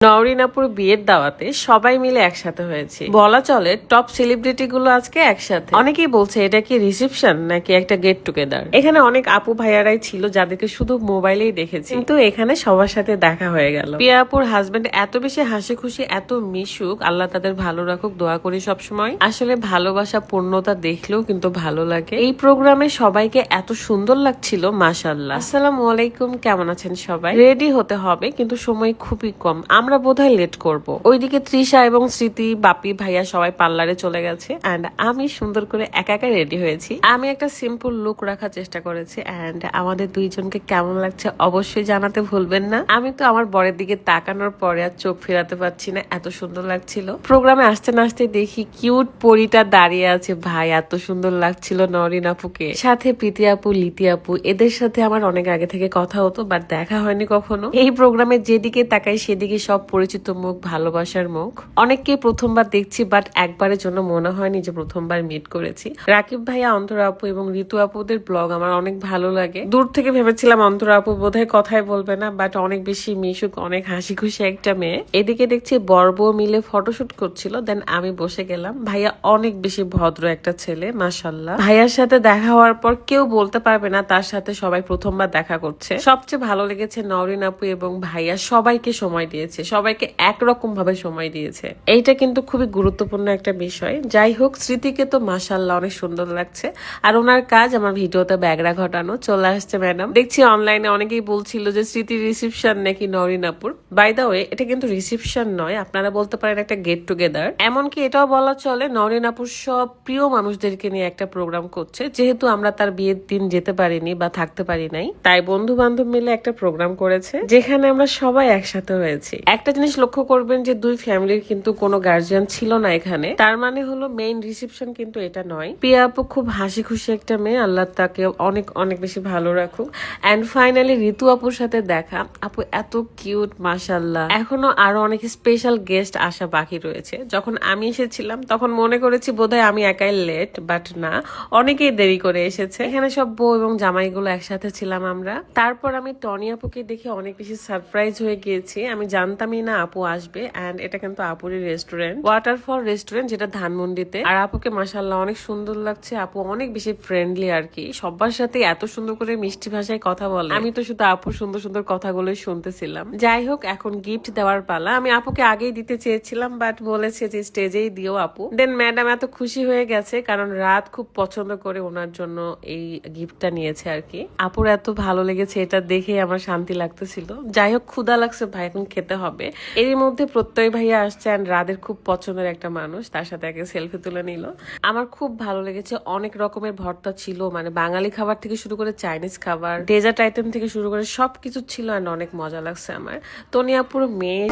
নওরিনাপুর বিয়ের দাওয়াতে সবাই মিলে একসাথে হয়েছে, বলা চলে টপ সেলিব্রিটি গুলো আজকে একসাথে। অনেকেই বলছে এটা কি রিসেপশন নাকি একটা গেট টুগেদার। এখানে অনেক আপু ভাইয়ারাই ছিল যাদেরকে শুধু মোবাইলেই দেখেছি, কিন্তু এখানে সবার সাথে দেখা হয়ে গেল। প্রিয়া আপুর হাজবেন্ড এত বেশি হাসি খুশি, এত মিশুক, আল্লাহ তাদের ভালো রাখুক, দোয়া করি সবসময়। আসলে ভালোবাসা পূর্ণতা দেখলেও কিন্তু ভালো লাগে। এই প্রোগ্রামে সবাইকে এত সুন্দর লাগছিল, মাশাআল্লাহ। আসসালামু আলাইকুম, কেমন আছেন সবাই? রেডি হতে হবে কিন্তু সময় খুবই কম, আমরা বোধহয় লেট করব। ওইদিকে তৃষা এবং স্মৃতি, বাপি ভাইয়া সবাই পার্লারে চলে গেছে এন্ড আমি সুন্দর করে একা একা রেডি হয়েছি। আমি একটা সিম্পল লুক রাখার চেষ্টা করেছি এন্ড আমাদের দুইজনকে কেমন লাগছে অবশ্যই জানাতে ভুলবেন না। আমি তো আমার বরের দিকে তাকানোর পরে আর চোখ ফেরাতে পারছি না, এত সুন্দর লাগছিল। প্রোগ্রামে আসতে না আসতে দেখি কিউট পরিটা দাঁড়িয়ে আছে, ভাই এত সুন্দর লাগছিল নওরিন আপুকে, সাথে প্রীতি আপু, লিতি আপু। এদের সাথে আমার অনেক আগে থেকে কথা হতো, বাট দেখা হয়নি কখনো। এই প্রোগ্রামে যেদিকে তাকাই সেদিকে সব পরিচিত মুখ, ভালোবাসার মুখ। অনেককে প্রথমবার দেখছি, বাট একবারের জন্য মনে হয়নি যে প্রথমবার মিট করেছি। রাকিব ভাইয়া, অন্তরা আপু এবং ঋতু আপুদের ব্লগ আমার অনেক ভালো লাগে। দূর থেকে ভেবেছিলাম অন্তরা আপু বোধহয় কথাই বলবে না, বাট অনেক বেশি মিশুক, অনেক হাসি খুশি একটা মেয়ে। এদিকে দেখছি বর্ব মিলে ফটোশুট করছিল, দেন আমি বসে গেলাম। ভাইয়া অনেক বেশি ভদ্র একটা ছেলে, মাশাআল্লাহ। ভাইয়ার সাথে দেখা হওয়ার পর কেউ বলতে পারবে না তার সাথে সবাই প্রথমবার দেখা করছে। সবচেয়ে ভালো লেগেছে নওরিন আপু এবং ভাইয়া সবাইকে সময় দিয়েছে, সবাইকে একরকম ভাবে সময় দিয়েছে। এইটা কিন্তু খুবই গুরুত্বপূর্ণ একটা বিষয়। যাই হোক, স্মৃতিকে তো মাশাআল্লাহ অনেক সুন্দর লাগছে, আর ওনার কাজ আমার ভিডিওতে ব্যাগরা ঘটানো। চলে আসছে ম্যাডাম। দেখছি অনলাইনে অনেকেই বলছিল যে স্মৃতির রিসেপশন নাকি নওরিন আপুর। বাই দা ওয়ে, এটা কিন্তু রিসেপশন নয়, আপনারা বলতে পারেন একটা গেট টুগেদার। এমনকি এটাও বলা চলে নওরিন আপুর সব প্রিয় মানুষদেরকে নিয়ে একটা প্রোগ্রাম করছে, যেহেতু আমরা তার বিয়ের দিন যেতে পারিনি বা থাকতে পারি নাই, তাই বন্ধু বান্ধব মিলে একটা প্রোগ্রাম করেছে যেখানে আমরা সবাই একসাথে হয়েছি। একটা জিনিস লক্ষ্য করবেন যে দুই ফ্যামিলির কিন্তু কোনো গার্জিয়ান ছিল না এখানে, তার মানে হলো মেইন রিসেপশন কিন্তু এটা নয়। প্রিয়া আপু খুব হাসি খুশি একটা মেয়ে, আল্লাহ তাকে অনেক অনেক বেশি ভালো রাখুক। এন্ড ফাইনালি ঋতু আপুর সাথে দেখা। আপু এত কিউট, মাশাআল্লাহ। এখনো আরো অনেক স্পেশাল গেস্ট আসা বাকি রয়েছে। যখন আমি এসেছিলাম তখন মনে করেছি বোধহয় আমি একাই লেট, বাট না, অনেকেই দেরি করে এসেছে। এখানে সব বউ এবং জামাইগুলো একসাথে ছিলাম আমরা। তারপর আমি টনি আপুকে দেখে অনেক বেশি সারপ্রাইজ হয়ে গিয়েছি। আমি জানতামই না আপু আসবে। এন্ড এটা কিন্তু আপুরই রেস্টুরেন্ট, ওয়াটারফল রেস্টুরেন্ট, যেটা ধানমন্ডিতে। আর আপুকে মাশাআল্লাহ অনেক সুন্দর লাগছে। আপু অনেক বেশি ফ্রেন্ডলি আর কি, সবার সাথে এত সুন্দর করে মিষ্টি ভাষায় কথা বলে। আমি তো শুধু আপুর সুন্দর সুন্দর কথাগুলোই শুনতেছিলাম। যাই হোক, এখন গিফট দেওয়ার পালা। আমি আপুকে আগেই দিতে চেয়েছিলাম, বাট বলেছে যে স্টেজেই দিও আপু। দেন ম্যাডাম এত খুশি হয়ে গেছে, কারণ রাত খুব পছন্দ করে ওনার জন্য এই গিফটটা নিয়েছে আর কি। আপুর এত ভালো লেগেছে, এটা দেখে আমার শান্তি লাগতেছিল। যাই হোক, ক্ষুধা লাগছে ভাই, এখন খেতে হবে। এর মধ্যে প্রত্যয় ভাইয়া আসছে, এন্ড রাদের খুব পছন্দের একটা মানুষ, তার সাথে আগে সেলফি তুলে নিল। আমার খুব ভালো লেগেছে, অনেক রকমের ভর্তা ছিল, মানে বাঙালি খাবার থেকে শুরু করে চাইনিজ খাবার, ডেজার্ট আইটেম থেকে শুরু করে সবকিছু ছিল, এন্ড অনেক মজা লাগছে আমার। তনিয়া পুরো মেয়ে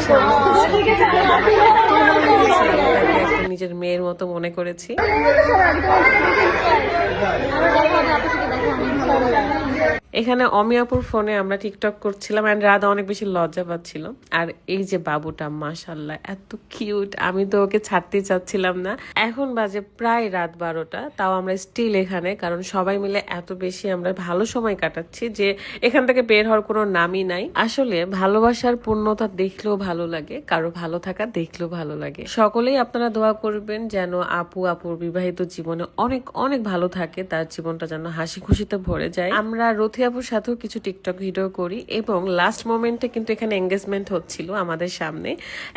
নিজের মেয়ের মতো মনে করেছি। এখানে অমিয়াপুর ফোনে আমরা টিকটক করছিলাম, এন্ড রাধা অনেক বেশি লজ্জা পাচ্ছিল। আর এই যে বাবুটা, মাশাআল্লাহ এত কিউট, আমি তো ওকে ছাড়তে চাচ্ছিলাম না। এখন বাজে প্রায় রাত 12টা, তাও আমরা স্টিল এখানে, কারণ সবাই মিলে এত বেশি আমরা ভালো সময় কাটাচ্ছি যে এখান থেকে বের হওয়ার কোনো নামই নাই। আসলে ভালোবাসার পূর্ণতা দেখলেও ভালো লাগে, কারো ভালো থাকা দেখলেও ভালো লাগে। সকলেই আপনারা দোয়া করবেন যেন আপুর বিবাহিত জীবনে অনেক অনেক ভালো থাকে, তার জীবনটা যেন হাসি খুশিতে ভরে যায়। আমরা রথি আপুর সাথেও কিছু টিকটক ভিডিও করি, এবং লাস্ট মোমেন্টে কিন্তু এখানে এঙ্গেজমেন্ট হচ্ছিল আমাদের সামনে।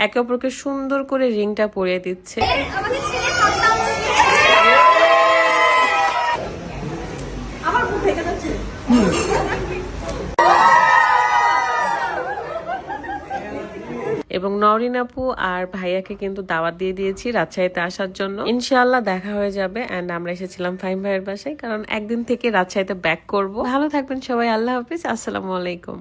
একে অপরকে সুন্দর করে রিংটা পরিয়ে দিচ্ছে। এবং নওরিন আপু আর ভাইয়াকে কিন্তু দাওয়াত দিয়ে দিয়েছি রাজশাহীতে আসার জন্য। ইনশাআল্লাহ দেখা হয়ে যাবে। এন্ড আমরা এসেছিলাম ফাহিম ভাইয়ের বাসায়, কারণ একদিন থেকে রাজশাহীতে ব্যাক করব। ভালো থাকবেন সবাই, আল্লাহ হাফিজ, আসসালামু আলাইকুম।